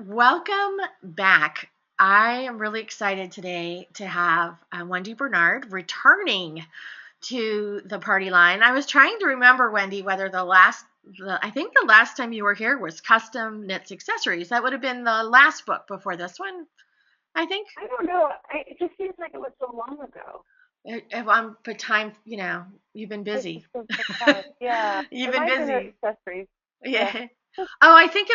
Welcome back. I am really excited today to have Wendy Bernard returning to the party line. I was trying to remember, Wendy, whether I think the last time you were here was Custom Knits Accessories. That would have been the last book before this one, I think. I don't know. It just seems like it was so long ago. If I'm, but time, you've been It busy. just feels so fast. Yeah, You've it been might have been busy. accessories. Yeah. Yeah. Oh, I think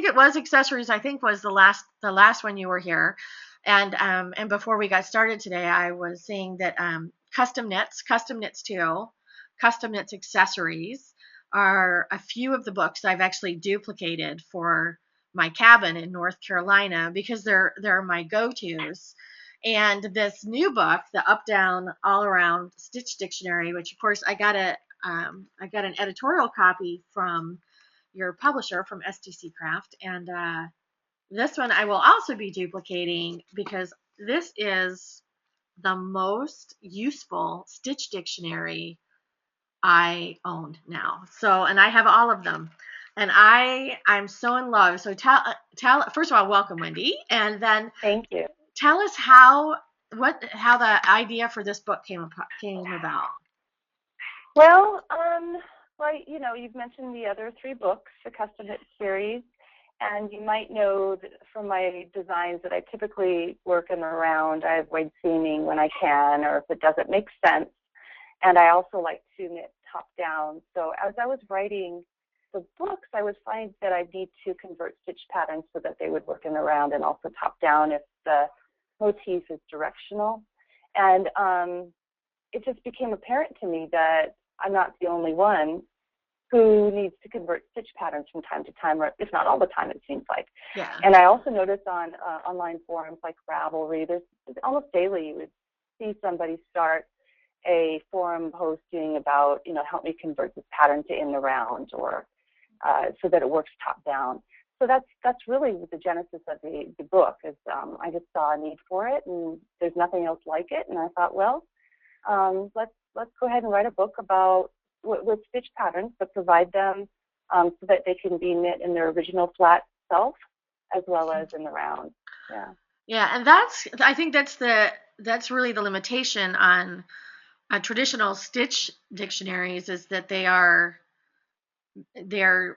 it was accessories. I think was the last one you were here, and before we got started today, I was saying that custom knits too, custom knits accessories are a few of the books I've actually duplicated for my cabin in North Carolina because they're my go-tos. And this new book, the Up Down All Around Stitch Dictionary, which of course I got an editorial copy from your publisher from STC Craft. And this one I will also be duplicating because this is the most useful stitch dictionary I own now. So, and I have all of them. And I'm so in love. So tell first of all, welcome, Wendy, and then Thank you. tell us how the idea for this book came about. Well, well, you've mentioned the other three books, the custom knit series, and you might know that from my designs that I typically work in the round. I avoid seaming when I can, or if it doesn't make sense. And I also like to knit top down. So as I was writing the books, I was finding that I need to convert stitch patterns so that they would work in the round and also top down if the motif is directional. And it just became apparent to me that I'm not the only one who needs to convert stitch patterns from time to time, or if not all the time, it seems like. Yeah. And I also noticed on online forums like Ravelry, there's almost daily you would see somebody start a forum posting about, help me convert this pattern to in the round, or so that it works top down. So that's really the genesis of the book. Is I just saw a need for it, and there's nothing else like it, and I thought, well, let's go ahead and write a book about with stitch patterns, but provide them so that they can be knit in their original flat self as well as in the round. Yeah. Yeah, and I think that's really the limitation on traditional stitch dictionaries is that they're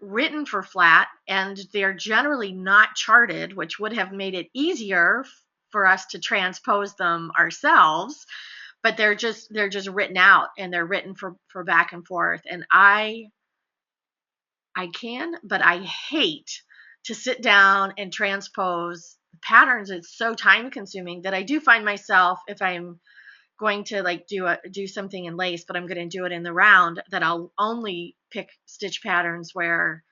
written for flat and they're generally not charted, which would have made it easier for us to transpose them ourselves. But they're just written out and they're written for back and forth. And I can, but I hate to sit down and transpose patterns. It's so time consuming that I do find myself, if I'm going to like do something in lace, but I'm going to do it in the round, that I'll only pick stitch patterns where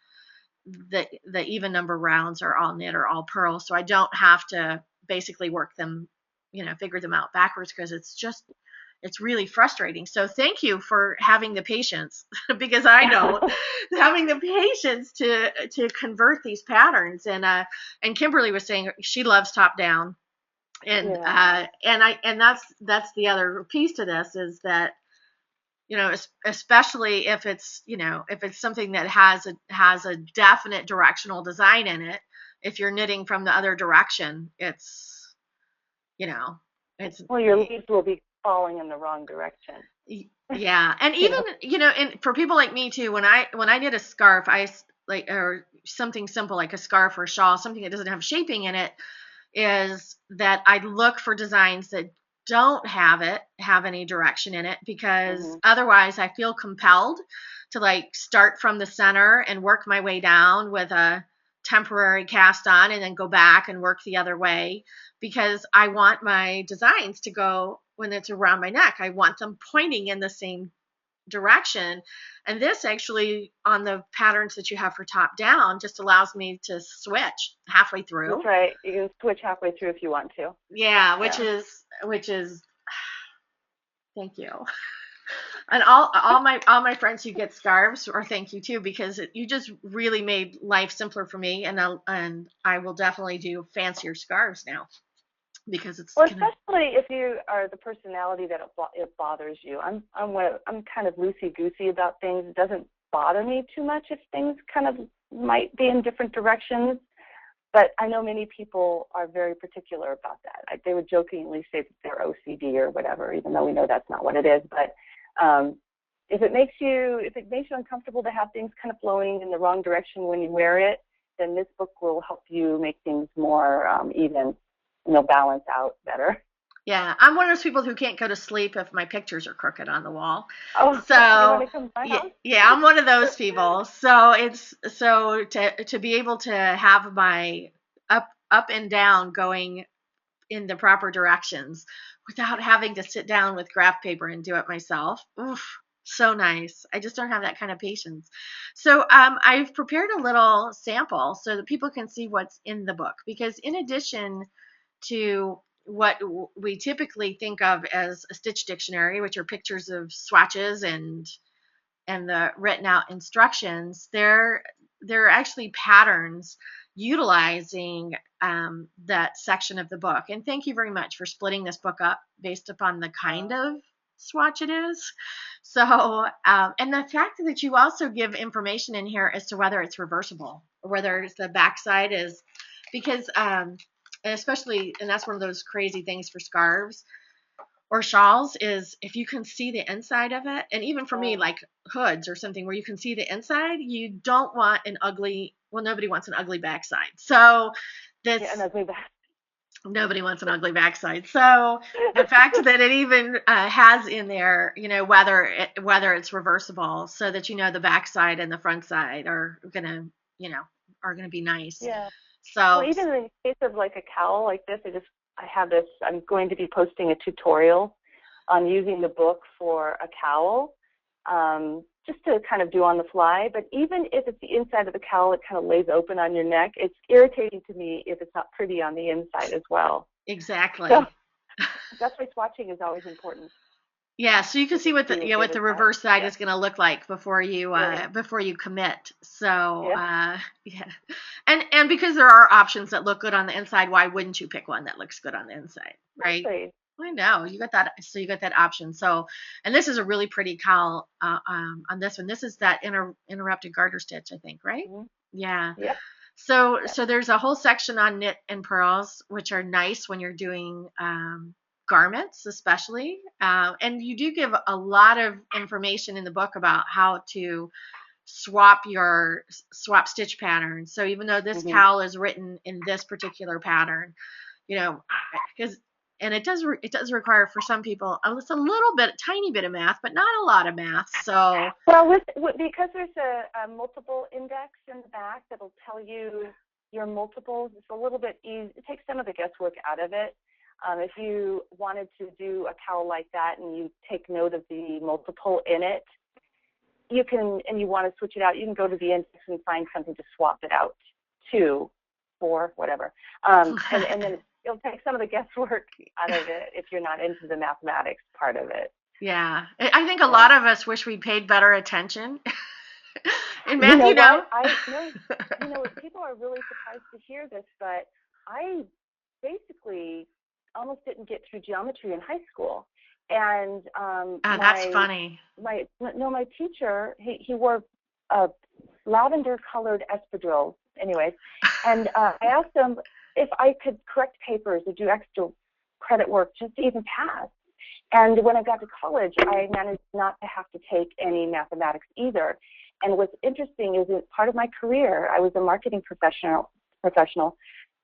the even number rounds are all knit or all purl, so I don't have to basically work them, figure them out backwards because it's really frustrating. So thank you for having the patience because I don't having the patience to convert these patterns. And Kimberly was saying she loves top down, Yeah. and that's the other piece to this is that especially if it's something that has a definite directional design in it. If you're knitting from the other direction, you know it's Well, your leaves will be falling in the wrong direction. yeah. And You even know. and for people like me too, when I knit a scarf, like, or something simple like a scarf or a shawl, something that doesn't have shaping in it, is that I look for designs that don't have any direction in it, because Hmm. otherwise I feel compelled to like start from the center and work my way down with a temporary cast on and then go back and work the other way, because I want my designs to go, when it's around my neck, I want them pointing in the same direction. And this actually, on the patterns that you have for top down, just allows me to switch halfway That's through. right. You can switch halfway through if you want to. Yeah, which Yeah. is thank you. And all my friends who get scarves, or thank you too, because you just really made life simpler for me, and I will definitely do fancier scarves now because it's Well, gonna. especially if you are the personality that it bothers you. I'm kind of loosey goosey about things. It doesn't bother me too much if things kind of might be in different directions. But I know many people are very particular about that. They would jokingly say that they're OCD or whatever, even though we know that's not what it is. But if it makes you uncomfortable to have things kind of flowing in the wrong direction when you wear it, then this book will help you make things more even, balance out better. Yeah, I'm one of those people who can't go to sleep if my pictures are crooked on the wall. Oh, you want So to come to my yeah, house? yeah, I'm one of those people. So it's so to be able to have my up and down going in the proper directions without having to sit down with graph paper and do it myself. Oof, so nice. I just don't have that kind of patience. So I've prepared a little sample so that people can see what's in the book, because in addition to what we typically think of as a stitch dictionary, which are pictures of swatches and the written out instructions, there are actually patterns utilizing that section of the book. And thank you very much for splitting this book up based upon the kind of swatch it is. So, and the fact that you also give information in here as to whether it's reversible or whether the backside is, because and especially, and that's one of those crazy things for scarves or shawls, is if you can see the inside of it, and even for me, like hoods or something where you can see the inside, you don't want an ugly, well, nobody wants an ugly backside. So this, Yeah, an ugly back. nobody wants an ugly backside. So the fact that it even has in there, whether it's reversible, so that the backside and the front side are gonna, are gonna be nice. Yeah. Well, So even in the case of like a cowl like this, I'm going to be posting a tutorial on using the book for a cowl, just to kind of do on the fly. But even if it's the inside of the cowl, it kind of lays open on your neck. It's irritating to me if it's not pretty on the inside as well. exactly. So that's why swatching is always important. Yeah, so you can see what the reverse side is going to look like before you commit. So yeah, and because there are options that look good on the inside, why wouldn't you pick one that looks good on the inside, right? Exactly. I know you got that. So you got that option. So, and this is a really pretty cowl on this one. This is that interrupted garter stitch, I think, right? Mm-hmm. Yeah. Yep. So there's a whole section on knit and pearls, which are nice when you're doing garments, especially. And you do give a lot of information in the book about how to swap stitch patterns. So even though this cowl is written in this particular pattern, because and it does require for some people it's a little bit, tiny bit of math, but not a lot of math. So well, because there's a multiple index in the back that'll tell you your multiples, it's a little bit easy. It takes some of the guesswork out of it. If you wanted to do a cowl like that and you take note of the multiple in it, you can, and you want to switch it out, you can go to the index and find something to swap it out to, for whatever. And then it'll take some of the guesswork out of it if you're not into the mathematics part of it. Yeah, I think a lot of us wish we paid better attention. In math, people are really surprised to hear this, but I basically almost didn't get through geometry in high school. And that's funny. My teacher, he wore lavender-colored espadrilles, anyways. And I asked him if I could correct papers or do extra credit work just to even pass. And when I got to college, I managed not to have to take any mathematics either. And what's interesting is that part of my career, I was a marketing professional.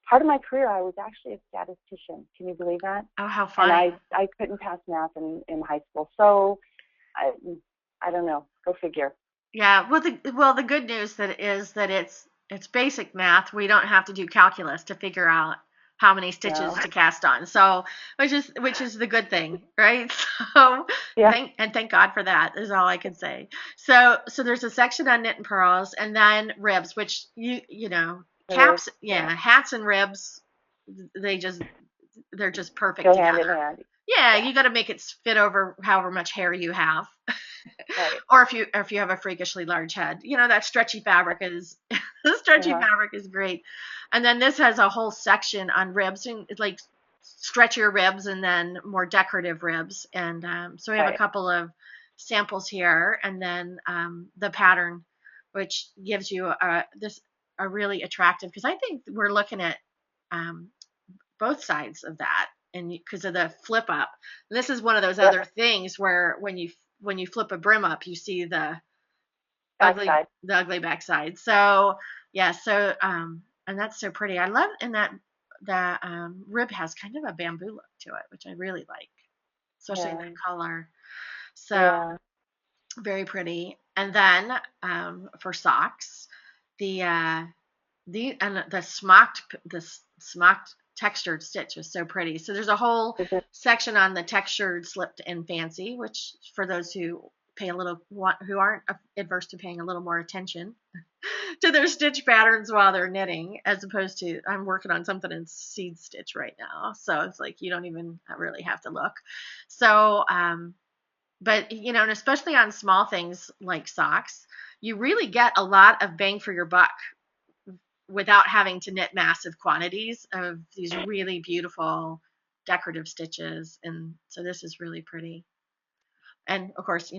Part of my career, I was actually a statistician. Can you believe that? Oh, how funny. And I couldn't pass math in high school. So I don't know. Go figure. Yeah. Well, the good news is that it's basic math. We don't have to do calculus to figure out how many stitches to cast on. So, which is the good thing, right? So, thank God for that is all I can say. So there's a section on knit and pearls, and then ribs, which caps, hats and ribs, they're just perfect Go together. hand in hand. Yeah, you got to make it fit over however much hair you have. Right. Or if you have a freakishly large head, that stretchy fabric is fabric is great. And then this has a whole section on ribs, and it's like stretchier ribs and then more decorative ribs. And so we have a couple of samples here, and then the pattern, which gives you are really attractive because I think we're looking at um, both sides of that, and because of the flip up. And this is one of those Yep. other things where when you flip a brim up, you see Backside. the ugly backside. So yeah, so and that's so pretty. I love and that the rib has kind of a bamboo look to it, which I really like, especially in Yeah. that color. So Yeah. very pretty. And then for socks, the the smocked textured stitch was so pretty. So there's a whole Is it? section on the textured, slipped, and fancy, which for those who who aren't adverse to paying a little more attention to their stitch patterns while they're knitting, as opposed to I'm working on something in seed stitch right now, so it's like you don't even really have to look. So but and especially on small things like socks, you really get a lot of bang for your buck without having to knit massive quantities of these really beautiful decorative stitches. And so this is really pretty. And of course,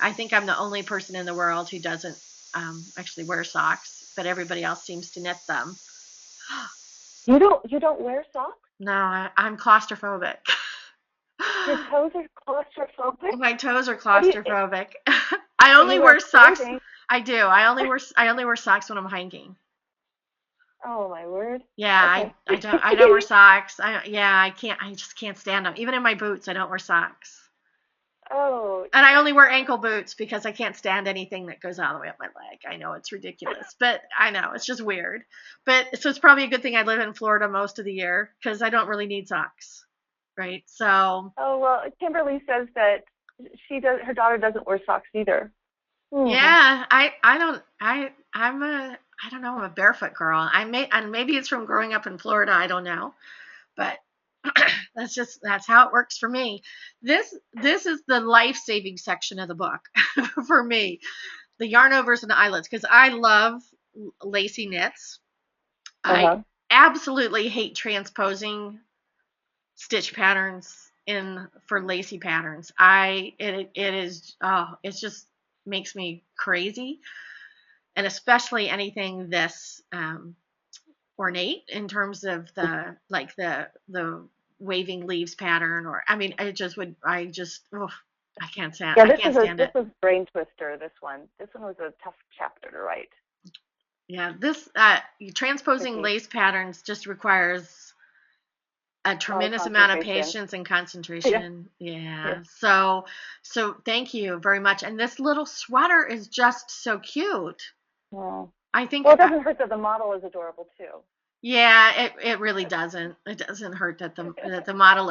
I think I'm the only person in the world who doesn't actually wear socks, but everybody else seems to knit them. You don't wear socks? No, I'm claustrophobic. Your toes are claustrophobic? My toes are What do you claustrophobic. I so only you wear wear socks. clothing? I do. I only wear socks when I'm hiking. Oh my word. Yeah, Okay. I don't wear socks. I can't. I just can't stand them. Even in my boots, I don't wear socks. Oh, And I only wear ankle boots because I can't stand anything that goes all the way up my leg. I know it's ridiculous, but I know it's just weird. But so it's probably a good thing I live in Florida most of the year because I don't really need socks, right? So oh well, Kimberly says that her daughter doesn't wear socks either. Hmm. yeah, I don't know, I'm a barefoot girl. And maybe it's from growing up in Florida. I don't know, but that's how it works for me. This is the life saving section of the book for me. The yarn overs and eyelets because I love lacy knits. I Uh-huh. absolutely hate transposing stitch patterns in for lacy patterns. It is it just makes me crazy, and especially anything this ornate in terms of the waving leaves pattern, or I mean Yeah, I can't stand this it. was brain twister, this one. This one was a tough chapter to write. Yeah, this transposing Tricky. lace patterns just requires a A lot of tremendous amount of concentration. patience and Yeah. concentration. Yeah. Yeah. So thank you very much. And this little sweater is just so cute. Well, I think well, it doesn't hurt that the model is adorable too. yeah, it really doesn't. It doesn't hurt that the model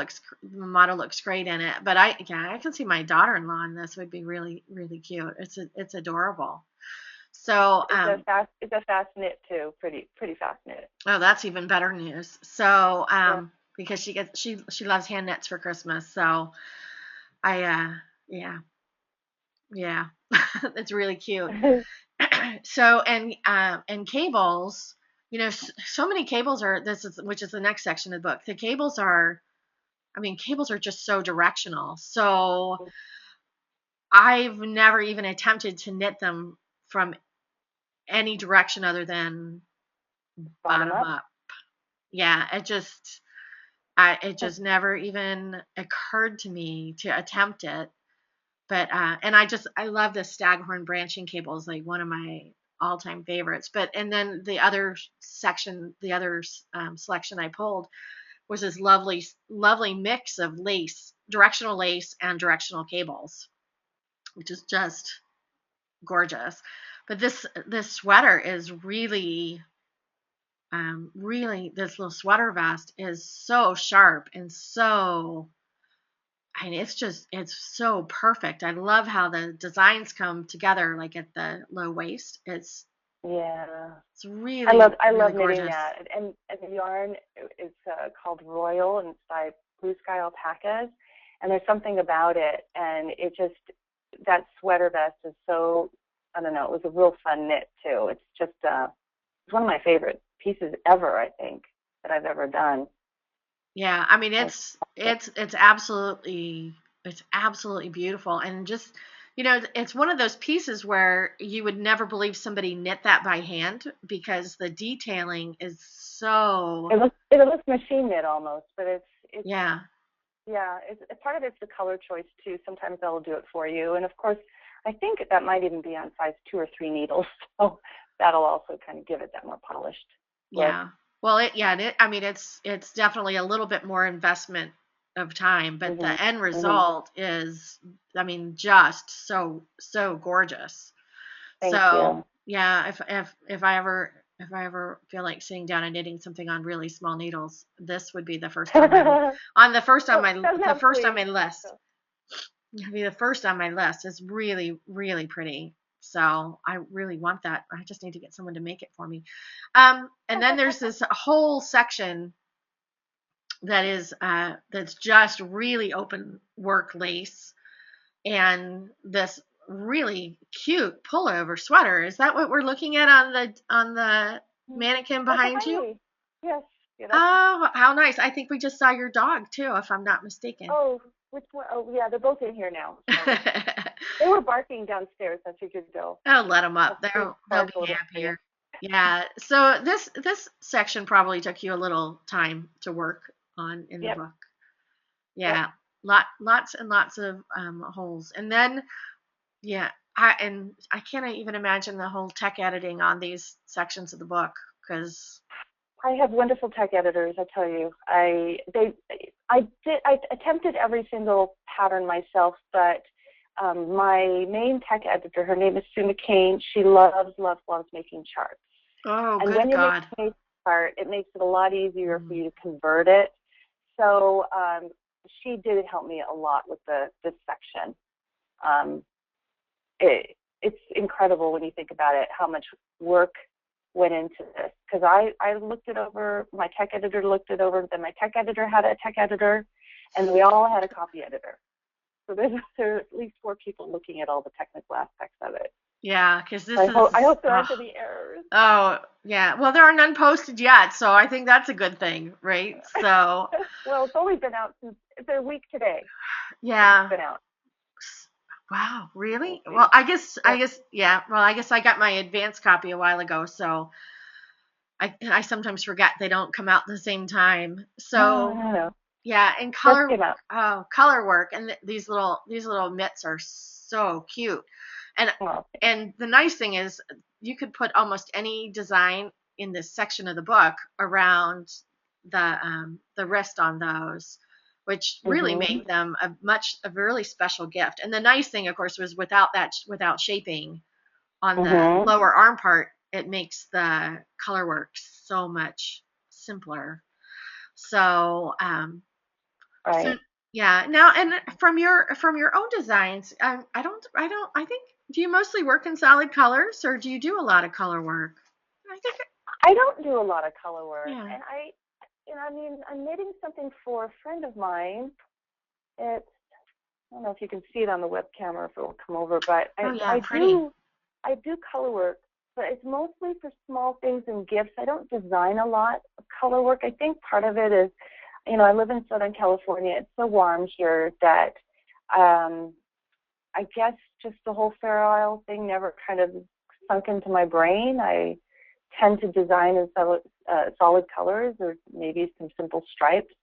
looks great in it. But I can see my daughter-in-law in this would be really really cute. It's adorable. So It's a fast knit too. Pretty fast knit. oh, that's even better news. So Yeah. because she loves hand knits for Christmas. So I yeah, yeah. It's really cute. So and cables, so many cables are which is the next section of the book. The cables are I mean, cables are just so directional. So I've never even attempted to knit them from any direction other than Bottom bottom up. up. Yeah, it just never even occurred to me to attempt it. But and I love the staghorn branching cables, like one of my all-time favorites. But and then the other selection I pulled was this lovely mix of directional lace and directional cables, which is just gorgeous. But this sweater is really this little sweater vest is so sharp and so I mean, it's so perfect. I love how the designs come together, like at the low waist. Yeah. It's really I really love knitting gorgeous. that, and the yarn is called Royal, and it's by Blue Sky Alpacas, and there's something about it, and it just that sweater vest is so I don't know. It was a real fun knit too. It's just it's one of my favorite pieces ever. I think that I've ever done. Yeah, I mean I, it's absolutely beautiful, and just It's one of those pieces where you would never believe somebody knit that by hand because the detailing is so. It looks machine knit almost, but it's Yeah. yeah. It's part of it's the color choice too. Sometimes they'll do it for you, and of course, I think that might even be on size 2 or 3 needles, so that'll also kind of give it that more polished look. Yeah. Well, I mean, it's definitely a little bit more investment of time, but the Mhm. end Mhm. result is, I mean, just so gorgeous. Thank So you. yeah, if I ever feel like sitting down and knitting something on really small needles, this would be the first on the first on Oh, my doesn't the have first on sleeves. my list. So. It'd be the first on my list. It's really, really pretty. So I really want that. I just need to get someone to make it for me. And then there's this whole section that's just really open work lace and this really cute pullover sweater. Is that what we're looking at on the mannequin Right behind behind you? me. Yes. Yeah, that's. Oh, how nice. I think we just saw your dog too, if I'm not mistaken. Oh, which one? Oh, yeah, they're both in here now. So they were barking downstairs. I figured they'll Oh, let them up. They'll bark be a little bit for you. happier. Yeah. So this section probably took you a little time to work on in the Yep. book. Yep. Yeah. Lots and lots of holes. And then yeah, I can't even imagine the whole tech editing on these sections of the book because I have wonderful tech editors. I tell you, I attempted every single pattern myself, but my main tech editor, her name is Sue McCain. She loves making charts. oh, And good when you're God. making a chart, it makes it a lot easier for Mm. you to convert it. So she did help me a lot with this section. Um, it's incredible when you think about it, how much work went into this. Because I looked it over, my tech editor looked it over, then my tech editor had a tech editor, and we all had a copy editor. So there are at least 4 people looking at all the technical aspects of it. Yeah, because So this I is hope there aren't any errors. oh yeah. Well, there are none posted yet, so I think that's a good thing, right? So Well, it's only been out since it's a week today that it's yeah. been out. Wow, We'll really? Well, see. I Yep. guess, yeah. Well, I guess I got my advanced copy a while ago, so I sometimes forget they don't come out at the same time. No, So no, no. yeah, and Just came out. color work, and these little mitts are so cute, and Well, the nice thing is you could put almost any design in this section of the book around the wrist on those, which really mhm, made them a really special gift. And the nice thing, of course, was without shaping on the mhm. lower arm part, it makes the color work so much simpler. So so Right. yeah. Now, and from your own designs, I think, do you mostly work in solid colors or do you do a lot of color work? I think I don't do a lot of color work, yeah. and I mean, I'm knitting something for a friend of mine. It's I don't know if you can see it on the webcam or if it will come over, but Oh yeah, pretty. I do color work, but it's mostly for small things and gifts. I don't design a lot of color work. I think part of it is, I live in Southern California. It's so warm here that um, I guess just the whole Fair Isle thing never kind of sunk into my brain. I tend to design in solid colors or maybe some simple stripes.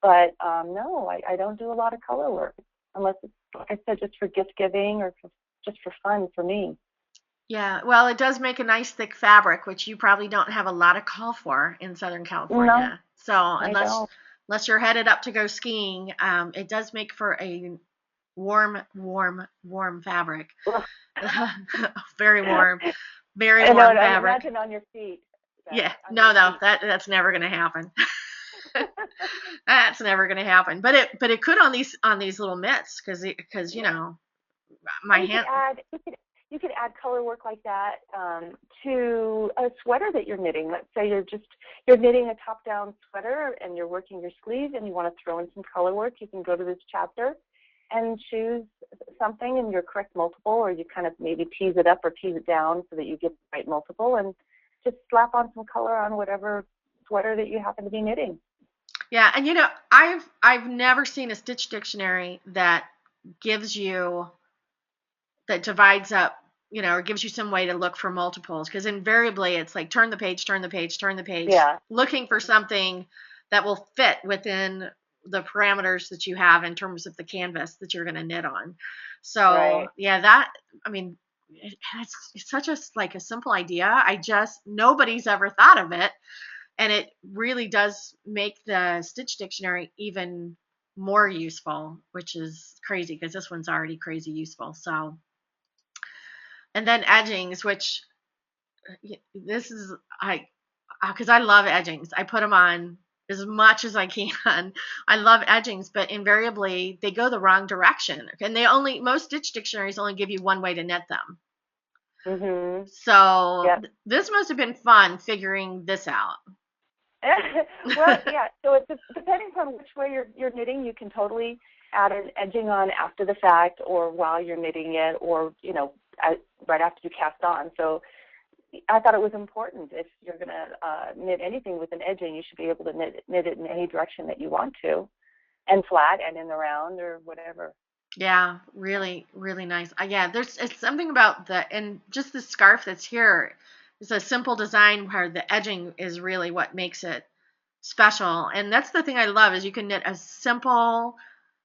But no, I don't do a lot of color work unless it's, like I said, just for gift giving or just for fun for me. Yeah, well, it does make a nice thick fabric, which you probably don't have a lot of call for in Southern No, California. So I don't. unless you're headed up to go skiing, it does make for a warm fabric. Very warm, very I know, warm and fabric. imagine on your feet, Beth, Yeah, on your no, feet. that's never gonna happen. That's never gonna happen. But it could on these little mitts because Yeah. my And hand. you could add color work like that to a sweater that you're knitting. Let's say you're knitting a top-down sweater and you're working your sleeve and you want to throw in some color work. You can go to this chapter and choose something in your correct multiple, or you kind of maybe tease it up or tease it down so that you get the right multiple, and just slap on some color on whatever sweater that you happen to be knitting. Yeah, and I've never seen a stitch dictionary that gives you that divides up, or gives you some way to look for multiples, because invariably it's like turn the page, turn the page, turn the page, Yeah. looking for something that will fit within the parameters that you have in terms of the canvas that you're going to knit on. So Right. yeah, that, I mean, it's such a simple idea. Nobody's ever thought of it. And it really does make the Stitch Dictionary even more useful, which is crazy because this one's already crazy useful. So, and then Edgings, which this is, because I love Edgings. I put them on as much as I can. I love Edgings, but invariably they go the wrong direction. And most Stitch Dictionaries only give you one way to knit them. Mhm. So Yep. this must have been fun figuring this out. Well, yeah. So it's depending on which way you're knitting, you can totally add an edging on after the fact, or while you're knitting it, or right after you cast on. So I thought it was important, if you're going to knit anything with an edging, you should be able to knit it in any direction that you want to, and flat and in the round or whatever. Yeah, really, really nice. Yeah, it's something about and just the scarf that's here. It's a simple design where the edging is really what makes it special. And that's the thing I love, is you can knit a simple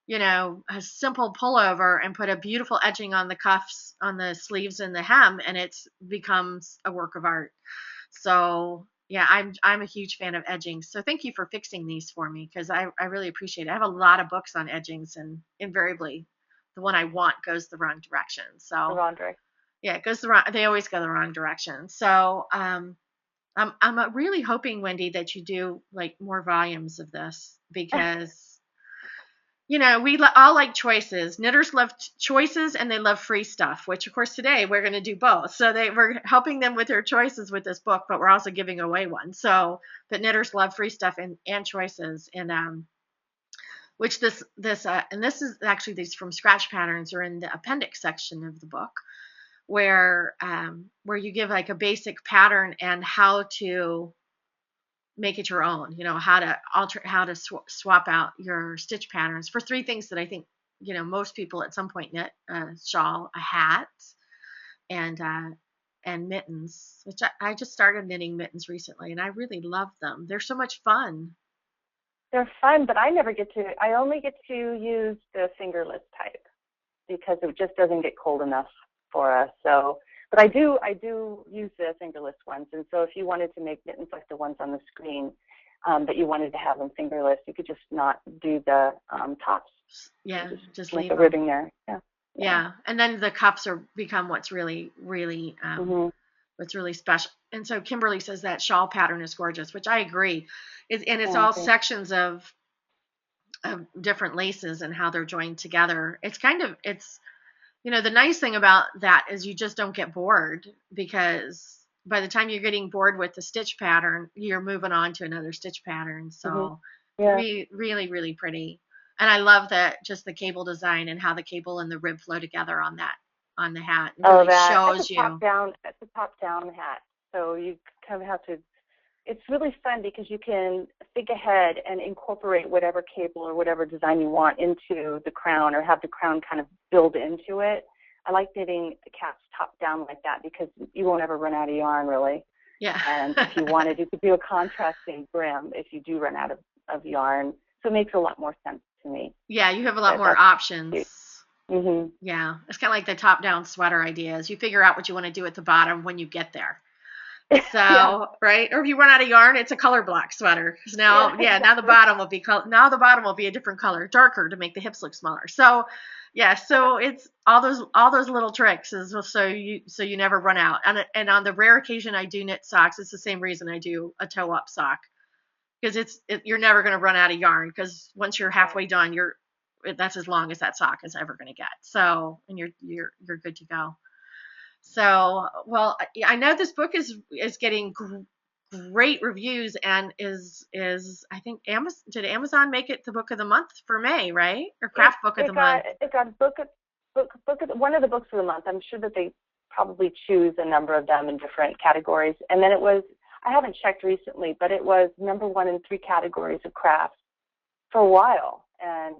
pullover and put a beautiful edging on the cuffs, on the sleeves and the hem, and it becomes a work of art. So yeah, I'm a huge fan of edgings. So thank you for fixing these for me, because I really appreciate it. I have a lot of books on edgings, and invariably the one I want goes the wrong direction. The So wrong direction. yeah, they always go the wrong direction. So I'm really hoping, Wendy, that you do like more volumes of this, because we all like choices. Knitters love choices, and they love free stuff, which of course today we're going to do both. So we're helping them with their choices with this book, but we're also giving away one. So, but knitters love free stuff and choices, and which and this is actually, these from scratch patterns are in the appendix section of the book, where you give like a basic pattern and how to make it your own, how to swap out your stitch patterns for three things that I think, most people at some point knit: a shawl, a hat, and mittens, which I just started knitting mittens recently, and I really love them. They're so much fun. They're fun, but I only get to use the fingerless type, because it just doesn't get cold enough for us. So, but I do use the fingerless ones. And so if you wanted to make mittens like the ones on the screen, but you wanted to have them fingerless, you could just not do the tops. Yeah, just leave leave the them. ribbing there. Yeah, and then the cuffs become what's really, really what's really special. And so Kimberly says that shawl pattern is gorgeous, which I agree. It's all sections of different laces and how they're joined together. The nice thing about that is you just don't get bored, because by the time you're getting bored with the stitch pattern, you're moving on to another stitch pattern. So really, really pretty. And I love just the cable design and how the cable and the rib flow together on the hat. It really shows you. That's a top-down hat. So you kind of have to. It's really fun because you can think ahead and incorporate whatever cable or whatever design you want into the crown, or have the crown kind of build into it. I like knitting the caps top down like that, because you won't ever run out of yarn, really. Yeah. And if you wanted, you could do a contrasting brim if you do run out of yarn. So it makes a lot more sense to me. Yeah, you have a lot more options. Mm-hmm. Yeah, it's kind of like the top-down sweater ideas. You figure out what you want to do at the bottom when you get there. So, right? Or if you run out of yarn, it's a color block sweater. Now the bottom will be a different color, darker, to make the hips look smaller. So, yeah, so it's all those little tricks is so you never run out. And on the rare occasion I do knit socks, it's the same reason I do a toe up sock, because you're never going to run out of yarn, because once you're halfway done, that's as long as that sock is ever going to get. So, and you're good to go. So, well, I know this book is getting great reviews, and is I think did Amazon make it the book of the month for May, right? Or craft book of the month? It got book of one of the books of the month. I'm sure that they probably choose a number of them in different categories. And then I haven't checked recently, but it was number 1 in 3 categories of crafts for a while, and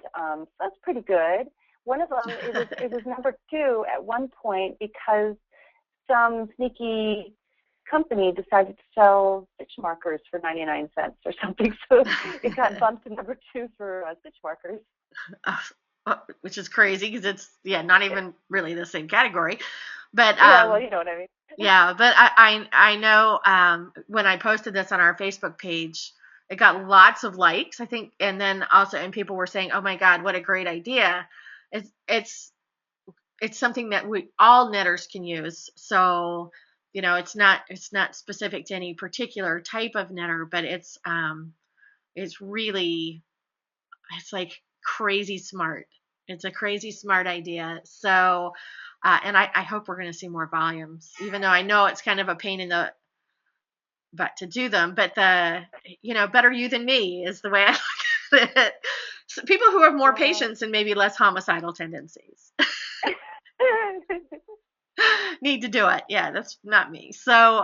that's pretty good. One of them, it was number 2 at one point because some sneaky company decided to sell stitch markers for 99 cents or something. So it got bumped to number 2 for stitch markers. Which is crazy because it's not even really the same category. But yeah, well, you know what I mean. Yeah, but I know when I posted this on our Facebook page, it got lots of likes, I think, and then also people were saying, "Oh my God, what a great idea!" It's something that we all knitters can use. So it's not specific to any particular type of knitter, but it's really it's like crazy smart. It's a crazy smart idea. So, and I hope we're going to see more volumes, even though I know it's kind of a pain in the butt to do them. But better you than me is the way I look at it. So people who have more patience and maybe less homicidal tendencies need to do it. Yeah, that's not me. So,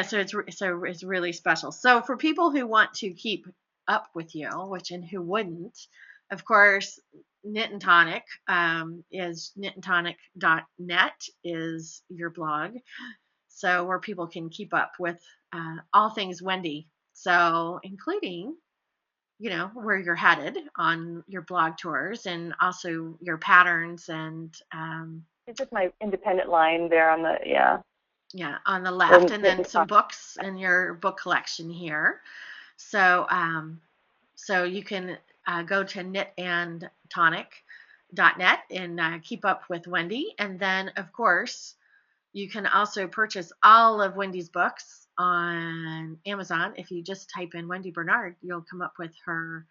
so it's really special. So for people who want to keep up with you, and who wouldn't, of course, Knit and Tonic is knitandtonic.net is your blog. So where people can keep up with all things Wendy. So including, where you're headed on your blog tours and also your patterns and it's just my independent line there on the on the left, and then some books in your book collection here. So so you can go to knitandtonic.net and keep up with Wendy. And then, of course, you can also purchase all of Wendy's books on Amazon. If you just type in Wendy Bernard, you'll come up with her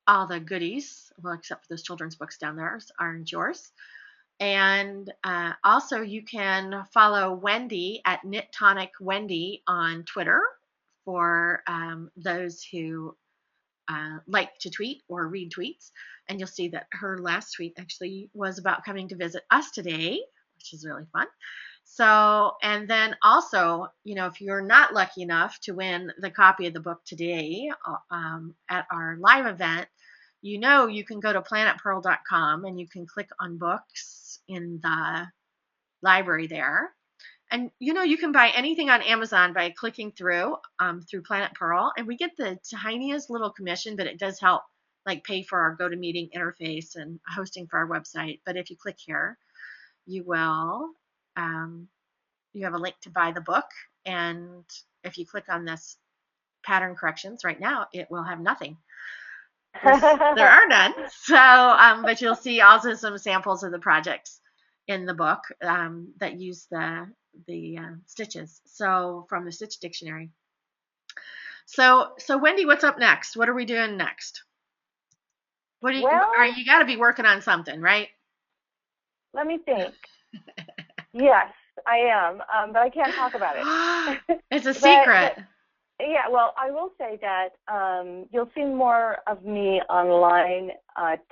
all the goodies. Well, except for those children's books down there aren't yours. And also you can follow Wendy at Knit Tonic Wendy on Twitter for those who like to tweet or read tweets. And you'll see that her last tweet actually was about coming to visit us today, which is really fun. So, and then also, if you're not lucky enough to win the copy of the book today at our live event, you can go to planetpurl.com and you can click on books in the library there. And you can buy anything on Amazon by clicking through Planet Purl, and we get the tiniest little commission, but it does help pay for our GoToMeeting interface and hosting for our website. But if you click here, you will you have a link to buy the book, and if you click on this pattern corrections right now, it will have nothing. There are none. So, but you'll see also some samples of the projects in the book that use the stitches. So from the Stitch Dictionary. So Wendy, what's up next? What are we doing next? You got to be working on something, right? Let me think. Yes, I am, but I can't talk about it. It's a secret. Yeah, well, I will say that you'll see more of me online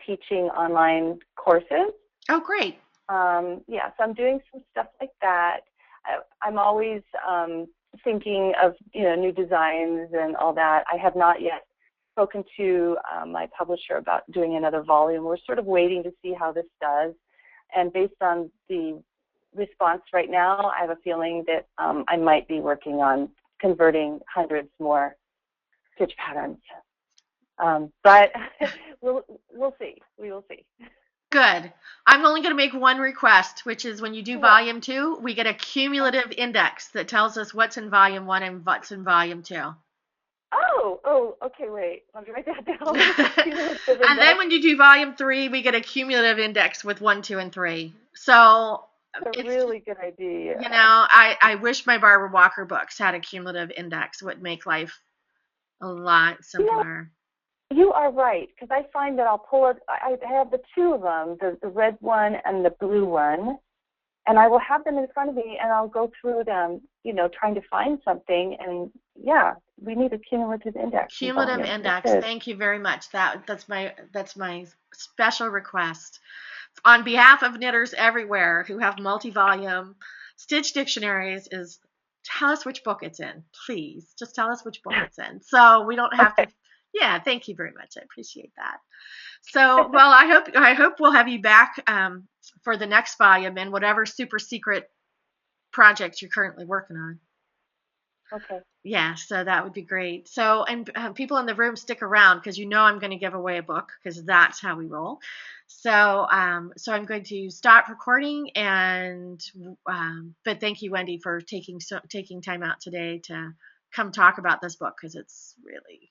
teaching online courses. Oh, great. So I'm doing some stuff like that. I'm always thinking of new designs and all that. I have not yet spoken to my publisher about doing another volume. We're sort of waiting to see how this does, and based on the response right now, I have a feeling that I might be working on converting hundreds more stitch patterns. But we'll see. We will see. Good. I'm only going to make one request, which is when you do volume 2, we get a cumulative index that tells us what's in volume 1 and what's in volume 2. Oh, okay, wait. Let me write that down. And then when you do volume 3, we get a cumulative index with 1, 2, and 3. So it's a really good idea. I wish my Barbara Walker books had a cumulative index. It would make life a lot simpler. You are right, because I find that I'll pull it. I have the two of them, the red one and the blue one, and I will have them in front of me, and I'll go through them, trying to find something. And we need a cumulative index. Cumulative index. Thank you very much. That's my special request on behalf of knitters everywhere who have multi-volume stitch dictionaries. Is tell us which book it's in, please. Just tell us which book it's in, so we don't have to Yeah, thank you very much. I appreciate that. So, well, I hope we'll have you back for the next volume and whatever super secret project you're currently working on. Okay. Yeah, so that would be great. So, and people in the room, stick around because you know I'm going to give away a book because that's how we roll. So, so I'm going to stop recording, and but thank you, Wendy, for taking time out today to come talk about this book because it's really